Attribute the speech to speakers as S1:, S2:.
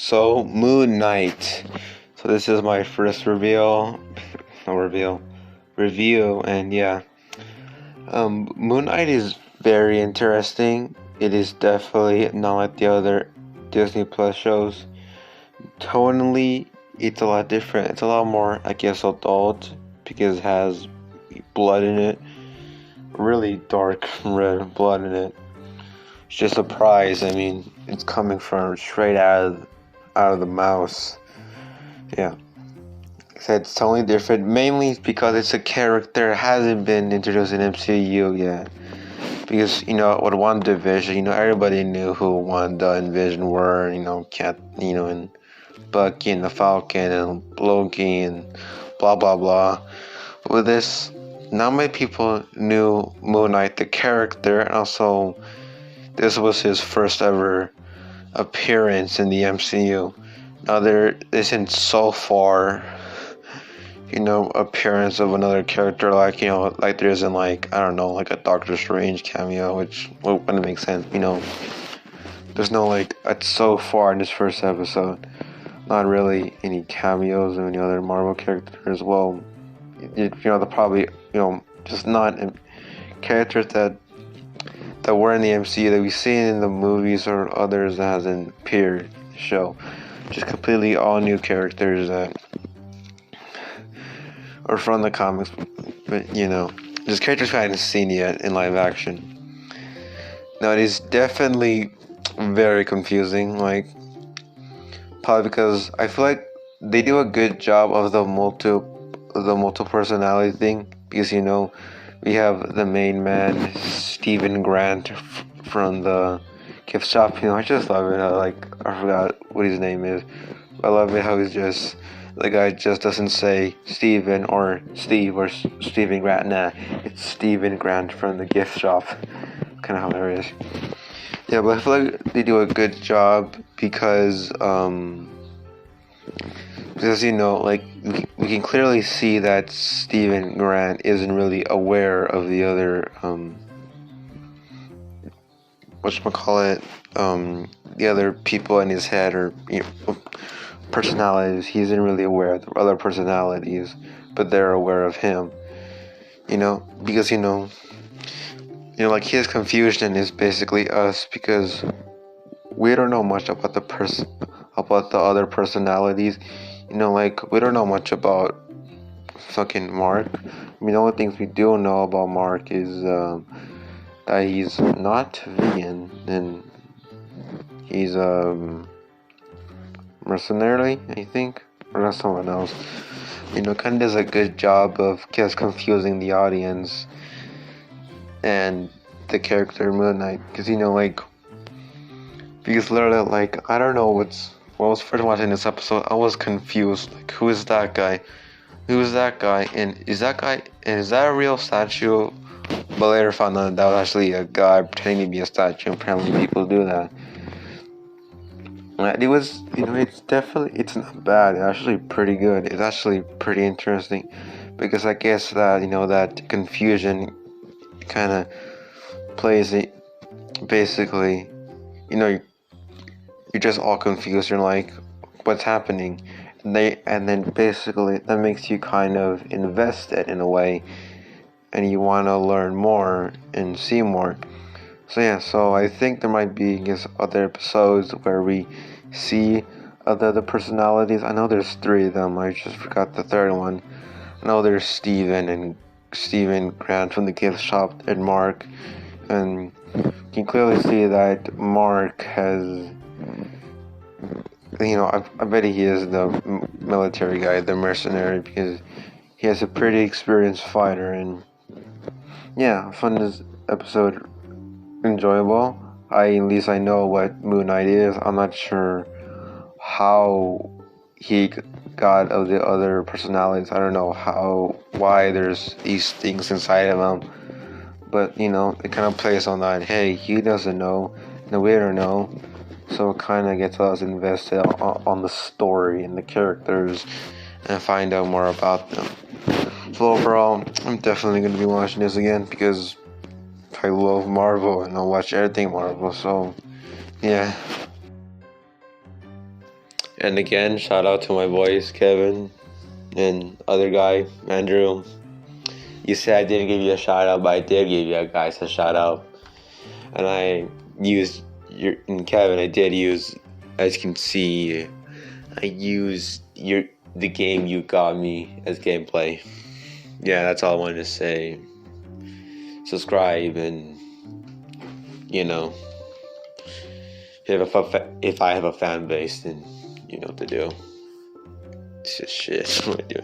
S1: So Moon Knight. So this is my first review, and yeah, Moon Knight is very interesting. It is definitely not like the other Disney Plus shows. Tonally, it's a lot different. It's a lot more, I guess, adult because it has blood in it, really dark red blood in it. It's just a surprise. I mean, it's coming from straight out of the mouse. Yeah. So it's totally different, mainly because it's a character that hasn't been introduced in MCU yet. Because, with WandaVision, everybody knew who Wanda and Vision were, and Bucky and the Falcon and Loki and blah blah blah. With this, not many people knew Moon Knight the character, and also this was his first ever appearance in the MCU. Now there isn't so far appearance of another character like there isn't like, I don't know, like a Doctor Strange cameo, which wouldn't make sense, There's no it's so far in this first episode, not really any cameos of any other Marvel characters. Well, they're probably, just not characters that were in the MCU that we've seen in the movies or others that hasn't appeared in the show. Just completely all new characters that or from the comics, but just characters I hadn't seen yet in live action. Now it is definitely very confusing, probably because I feel like they do a good job of the multiple personality thing, because we have the main man, Stephen Grant from the gift shop. I just love it. I forgot what his name is. I love it how he's just, the guy just doesn't say Steven or Steve or Stephen Grant. Nah, it's Stephen Grant from the gift shop. Kind of hilarious. Yeah, but I feel like they do a good job because we can clearly see that Stephen Grant isn't really aware of the other the other people in his head, or personalities. He isn't really aware of the other personalities, but they're aware of him. Because his confusion is basically us, because we don't know much about the other personalities. We don't know much about fucking Mark. The only things we do know about Mark is that he's not vegan, and he's mercenary, I think, or not someone else. Kind of does a good job of just confusing the audience and the character Moon Knight, because because literally, I don't know when I was first watching this episode, I was confused. Who is that guy? Who is that guy? And is that a real statue? But later found out that was actually a guy pretending to be a statue. Apparently people do that. It was, it's not bad. It's actually pretty good. It's actually pretty interesting, because I guess that, that confusion kind of plays it. Basically, you're just all confused. You're like, what's happening? And then basically that makes you kind of invested in a way, and you want to learn more and see more. So I think there might be, other episodes where we see other personalities. I know there's 3 of them. I just forgot the third one. I know there's Stephen Grant from the gift shop, and Mark. And you can clearly see that Mark has, I bet he is the military guy, the mercenary, because he has a pretty experienced fighter. And yeah, I found this episode enjoyable. At least I know what Moon Knight is. I'm not sure how he got of the other personalities. I don't know why there's these things inside of him. But it kind of plays on that. Hey, he doesn't know, and we don't know. So it kind of gets us invested on the story and the characters, and find out more about them. So overall, I'm definitely going to be watching this again, because I love Marvel and I watch everything Marvel. So yeah. And again, shout out to my boys, Kevin and other guy, Andrew. You said I didn't give you a shout out, but I did give you guys a shout out. And I used and Kevin, I did use, as you can see, I used the game you got me as gameplay. Yeah, that's all I wanted to say. Subscribe and, you know, if I have a fan base, then you know what to do. It's just shit. What am I doing?